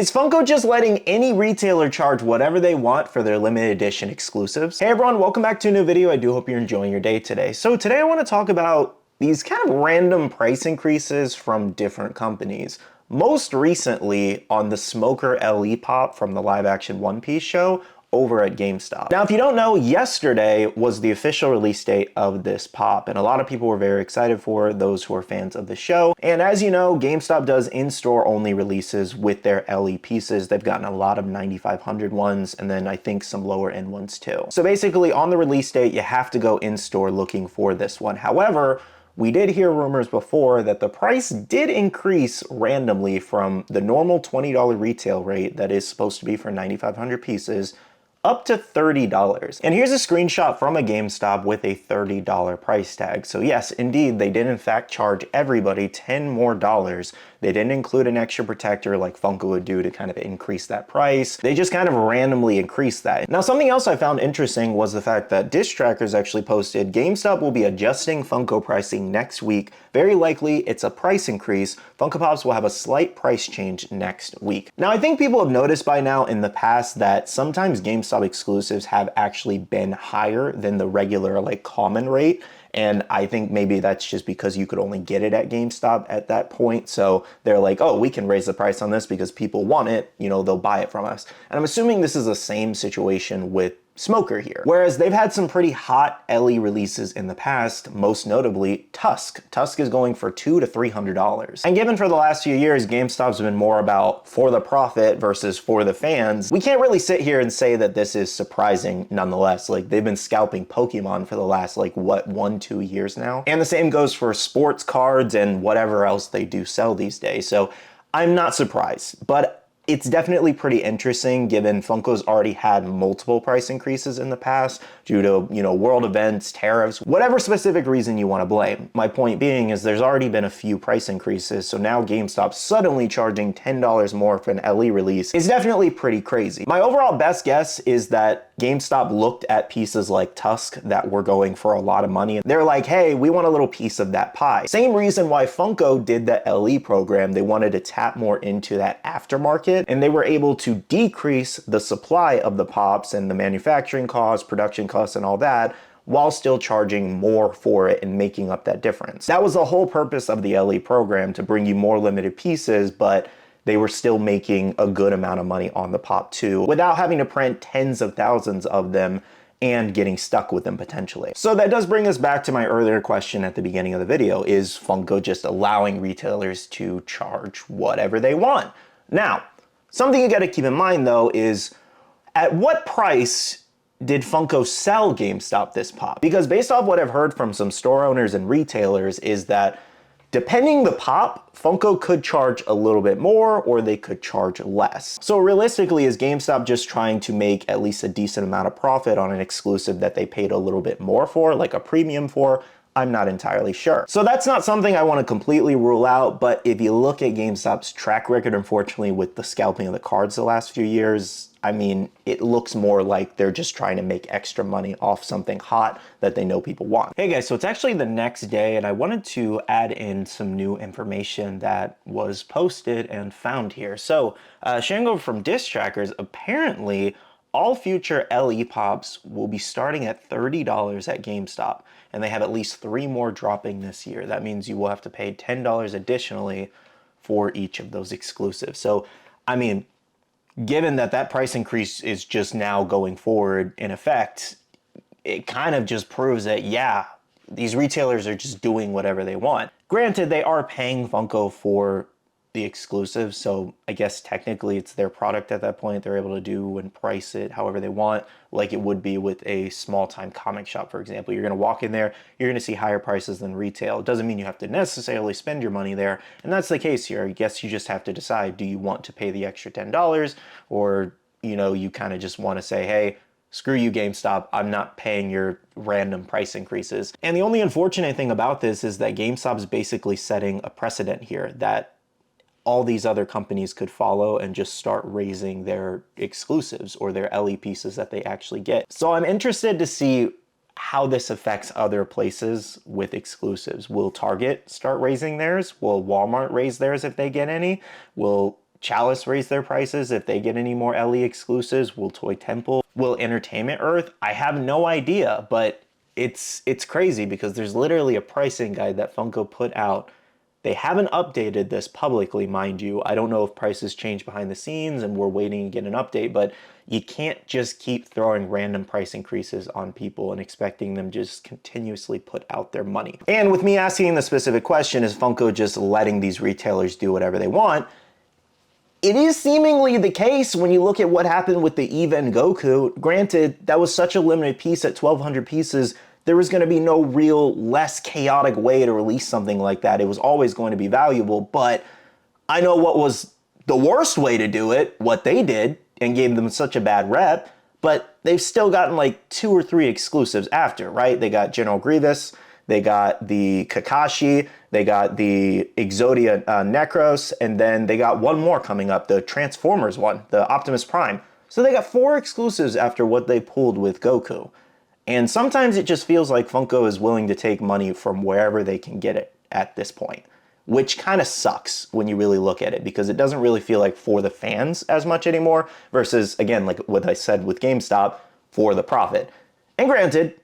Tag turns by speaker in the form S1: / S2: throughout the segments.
S1: Is Funko just letting any retailer charge whatever they want for their limited edition exclusives? Hey everyone, welcome back to a new video. I do hope you're enjoying your day today. So today I want to talk about these kind of random price increases from different companies. Most recently on the Smoker LE Pop from the live action One Piece show over at GameStop. Now, if you don't know, yesterday was the official release date of this pop, and a lot of people were very excited for those who are fans of the show. And as you know, GameStop does in-store only releases with their LE pieces. They've gotten a lot of 9500 ones, and then I think some lower end ones too. So basically on the release date, you have to go in-store looking for this one. However, we did hear rumors before that the price did increase randomly from the normal $20 retail rate that is supposed to be for 9500 pieces up to $30. And here's a screenshot from a GameStop with a $30 price tag. So yes, indeed, they did in fact charge everybody $10 more. They didn't include an extra protector like Funko would do to kind of increase that price. They just kind of randomly increased that. Now, something else I found interesting was the fact that Dish Trackers actually posted GameStop will be adjusting Funko pricing next week. Very likely it's a price increase. Funko Pops will have a slight price change next week. Now, I think people have noticed by now in the past that sometimes GameStop exclusives have actually been higher than the regular like common rate. And I think maybe that's just because you could only get it at GameStop at that point. So they're like, oh, we can raise the price on this because people want it, you know, they'll buy it from us. And I'm assuming this is the same situation with Smoker here. Whereas they've had some pretty hot LE releases in the past, most notably Tusk. Tusk is going for $200 to $300. And given for the last few years, GameStop's been more about for the profit versus for the fans, we can't really sit here and say that this is surprising nonetheless. Like, they've been scalping Pokemon for the last, like, what, 1-2 years now? And the same goes for sports cards and whatever else they do sell these days. So I'm not surprised, but it's definitely pretty interesting given Funko's already had multiple price increases in the past due to, you know, world events, tariffs, whatever specific reason you want to blame. My point being is there's already been a few price increases, so now GameStop suddenly charging $10 more for an LE release is definitely pretty crazy. My overall best guess is that GameStop looked at pieces like Tusk that were going for a lot of money. They're like, hey, we want a little piece of that pie. Same reason why Funko did the LE program. They wanted to tap more into that aftermarket, and they were able to decrease the supply of the pops and the manufacturing costs, production costs, and all that, while still charging more for it and making up that difference. That was the whole purpose of the LE program, to bring you more limited pieces, but they were still making a good amount of money on the pop too, without having to print tens of thousands of them and getting stuck with them potentially. So that does bring us back to my earlier question at the beginning of the video. Is Funko just allowing retailers to charge whatever they want? Now, something you gotta keep in mind though is, at what price did Funko sell GameStop this pop? Because based off what I've heard from some store owners and retailers is that depending the pop, Funko could charge a little bit more or they could charge less. So realistically, is GameStop just trying to make at least a decent amount of profit on an exclusive that they paid a little bit more for, like a premium for? I'm not entirely sure. So that's not something I want to completely rule out, but if you look at GameStop's track record, unfortunately, with the scalping of the cards the last few years, I mean, it looks more like they're just trying to make extra money off something hot that they know people want. Hey guys, so it's actually the next day and I wanted to add in some new information that was posted and found here. So sharing over from Dish Trackers, apparently all future LE Pops will be starting at $30 at GameStop, and they have at least 3 more dropping this year. That means you will have to pay $10 additionally for each of those exclusives. So, I mean, given that that price increase is just now going forward in effect, it kind of just proves that, yeah, these retailers are just doing whatever they want. Granted, they are paying Funko for the exclusive, so I guess technically it's their product at that point. They're able to do and price it however they want, like it would be with a small-time comic shop, for example. You're gonna walk in there, you're gonna see higher prices than retail. It doesn't mean you have to necessarily spend your money there, and that's the case here. I guess you just have to decide, do you want to pay the extra $10, or, you know, you kind of just want to say, hey, screw you, GameStop, I'm not paying your random price increases. And the only unfortunate thing about this is that GameStop's basically setting a precedent here that all these other companies could follow and just start raising their exclusives or their LE pieces that they actually get. So I'm interested to see how this affects other places with exclusives. Will Target start raising theirs? Will Walmart raise theirs if they get any? Will Chalice raise their prices if they get any more LE exclusives? Will Toy Temple? Will Entertainment Earth? I have no idea, but it's crazy because there's literally a pricing guide that Funko put out. They haven't updated this publicly, mind you. I don't know if prices change behind the scenes and we're waiting to get an update, but you can't just keep throwing random price increases on people and expecting them just continuously put out their money. And with me asking the specific question, is Funko just letting these retailers do whatever they want? It is seemingly the case when you look at what happened with the Even Goku. Granted, that was such a limited piece at 1,200 pieces, there was going to be no real less chaotic way to release something like that. It was always going to be valuable, but I know what was the worst way to do it, what they did, and gave them such a bad rep, but they've still gotten like 2 or 3 exclusives after, right? They got General Grievous, they got the Kakashi, they got the Exodia Necros, and then they got one more coming up, the Transformers one, the Optimus Prime. So they got 4 exclusives after what they pulled with Goku. And sometimes it just feels like Funko is willing to take money from wherever they can get it at this point, which kind of sucks when you really look at it because it doesn't really feel like for the fans as much anymore versus, again, like what I said with GameStop, for the profit. And granted,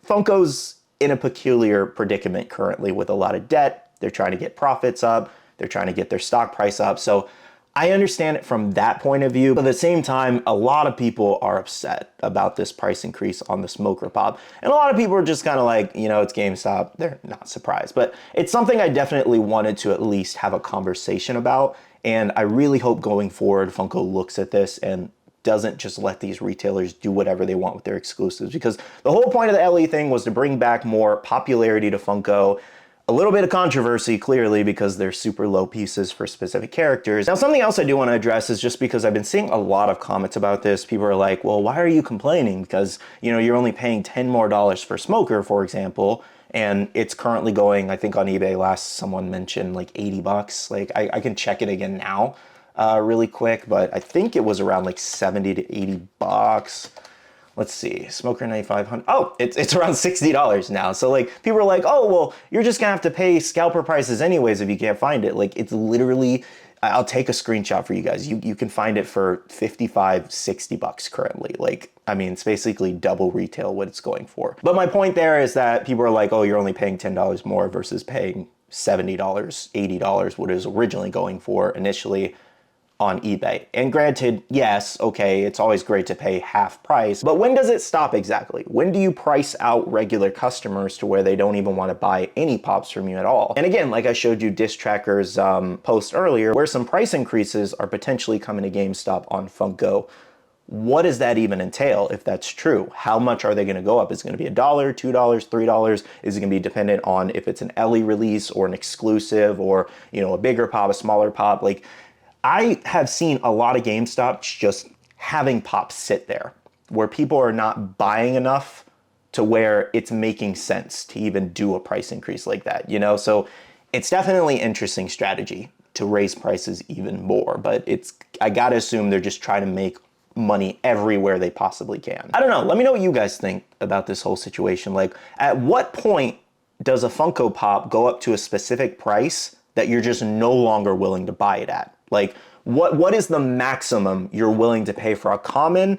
S1: Funko's in a peculiar predicament currently with a lot of debt. They're trying to get profits up. They're trying to get their stock price up. So I understand it from that point of view, but at the same time, a lot of people are upset about this price increase on the Smoker Pop. And a lot of people are just kind of like, you know, it's GameStop. They're not surprised, but it's something I definitely wanted to at least have a conversation about. And I really hope going forward, Funko looks at this and doesn't just let these retailers do whatever they want with their exclusives, because the whole point of the LE thing was to bring back more popularity to Funko. A little bit of controversy, clearly, because they're super low pieces for specific characters. Now, something else I do want to address is just because I've been seeing a lot of comments about this. People are like, well, why are you complaining? Because, you know, you're only paying $10 more for Smoker, for example, and it's currently going, I think on eBay, last someone mentioned like 80 bucks. Like, I can check it again now really quick, but I think it was around like 70 to 80 bucks. Let's see, Smoker 9500. Oh, it's around $60 now. So like people are like, oh, well, you're just gonna have to pay scalper prices anyways if you can't find it. Like it's literally, I'll take a screenshot for you guys. You can find it for 55, 60 bucks currently. Like, I mean, it's basically double retail what it's going for. But my point there is that people are like, oh, you're only paying $10 more versus paying $70, $80, what it was originally going for initially on eBay. And granted, yes, okay, it's always great to pay half price, but when does it stop exactly? When do you price out regular customers to where they don't even want to buy any pops from you at all? And again, like I showed you Disc Tracker's post earlier, where some price increases are potentially coming to GameStop on Funko. What does that even entail if that's true? How much are they going to go up? Is it going to be $1, $2, $3? Is it going to be dependent on if it's an LE release or an exclusive or, you know, a bigger pop, a smaller pop? Like, I have seen a lot of GameStops just having pops sit there where people are not buying enough to where it's making sense to even do a price increase like that, you know? So it's definitely an interesting strategy to raise prices even more, but I gotta assume they're just trying to make money everywhere they possibly can. I don't know, let me know what you guys think about this whole situation. Like, at what point does a Funko Pop go up to a specific price that you're just no longer willing to buy it at? Like, what is the maximum you're willing to pay for a common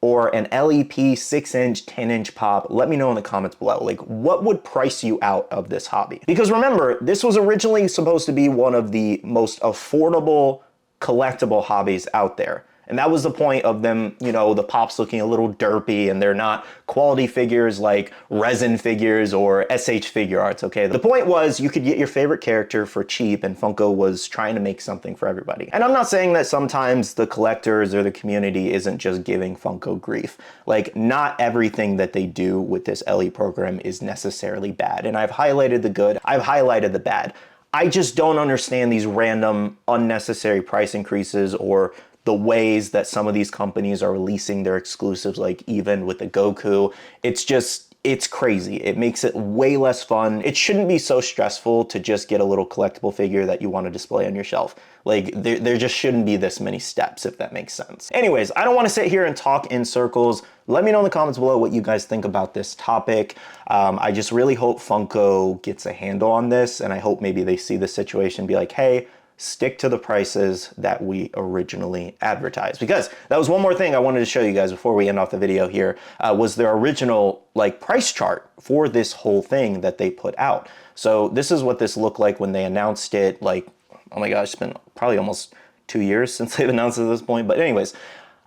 S1: or an LEP 6-inch, 10-inch pop? Let me know in the comments below. Like, what would price you out of this hobby? Because remember, this was originally supposed to be one of the most affordable collectible hobbies out there. And that was the point of them, you know, the pops looking a little derpy and they're not quality figures like resin figures or SH figure arts, okay? The point was you could get your favorite character for cheap and Funko was trying to make something for everybody. And I'm not saying that sometimes the collectors or the community isn't just giving Funko grief. Like, not everything that they do with this LE program is necessarily bad. And I've highlighted the good, I've highlighted the bad. I just don't understand these random unnecessary price increases or the ways that some of these companies are releasing their exclusives, like even with the Goku. It's crazy. It makes it way less fun. It shouldn't be so stressful to just get a little collectible figure that you want to display on your shelf. Like, there just shouldn't be this many steps, if that makes sense. Anyways, I don't want to sit here and talk in circles. Let me know in the comments below what you guys think about this topic. I just really hope Funko gets a handle on this, and I hope maybe they see the situation and be like, hey, stick to the prices that we originally advertised. Because that was one more thing I wanted to show you guys before we end off the video here, was their original like price chart for this whole thing that they put out. So this is what this looked like when they announced it. Like, oh my gosh, it's been probably almost 2 years since they've announced it at this point. But anyways,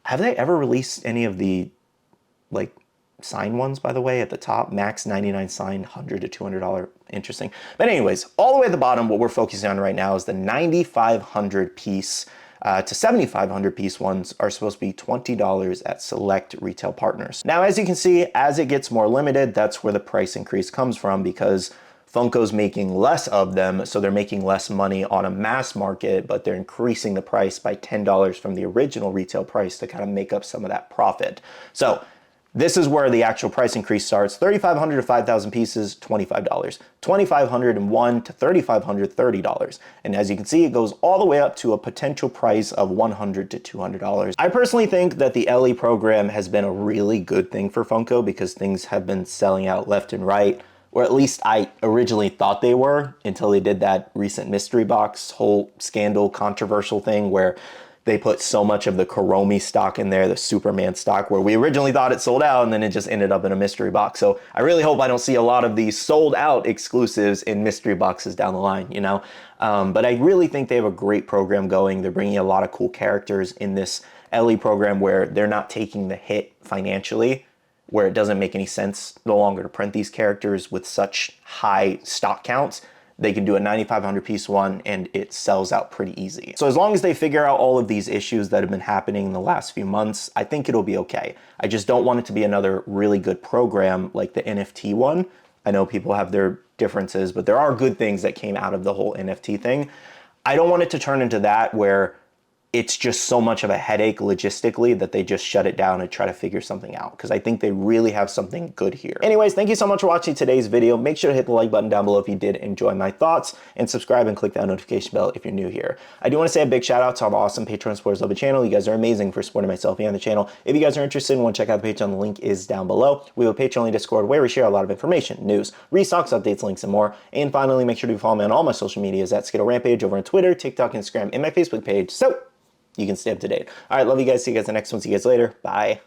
S1: have they ever released any of the like sign ones, by the way, at the top? Max 99 sign, $100 to $200. Interesting. But anyways, all the way at the bottom, what we're focusing on right now is the 9,500 piece to 7,500 piece ones are supposed to be $20 at select retail partners. Now, as you can see, as it gets more limited, that's where the price increase comes from, because Funko's making less of them, so they're making less money on a mass market, but they're increasing the price by $10 from the original retail price to kind of make up some of that profit. So this is where the actual price increase starts. 3,500 to 5,000 pieces, $25. 2,501 to 3,500, $30. And as you can see, it goes all the way up to a potential price of $100 to $200. I personally think that the LE program has been a really good thing for Funko, because things have been selling out left and right, or at least I originally thought they were, until they did that recent mystery box whole scandal controversial thing where they put so much of the Kuromi stock in there, the Superman stock, where we originally thought it sold out and then it just ended up in a mystery box. So I really hope I don't see a lot of these sold out exclusives in mystery boxes down the line, you know? But I really think they have a great program going. They're bringing a lot of cool characters in this LE program where they're not taking the hit financially, where it doesn't make any sense no longer to print these characters with such high stock counts. They can do a 9,500 piece one and it sells out pretty easy. So as long as they figure out all of these issues that have been happening in the last few months, I think it'll be okay. I just don't want it to be another really good program like the NFT one. I know people have their differences, but there are good things that came out of the whole NFT thing. I don't want it to turn into that where it's just so much of a headache logistically that they just shut it down and try to figure something out, because I think they really have something good here. Anyways, thank you so much for watching today's video. Make sure to hit the like button down below if you did enjoy my thoughts, and subscribe and click that notification bell if you're new here. I do want to say a big shout out to all the awesome Patreon supporters of the channel. You guys are amazing for supporting myself and the channel. If you guys are interested and want to check out the Patreon, the link is down below. We have a Patreon and Discord where we share a lot of information, news, restocks, updates, links, and more. And finally, make sure to follow me on all my social medias at Skittlerampage over on Twitter, TikTok, Instagram, and my Facebook page, so you can stay up to date. All right, love you guys. See you guys in the next one. See you guys later. Bye.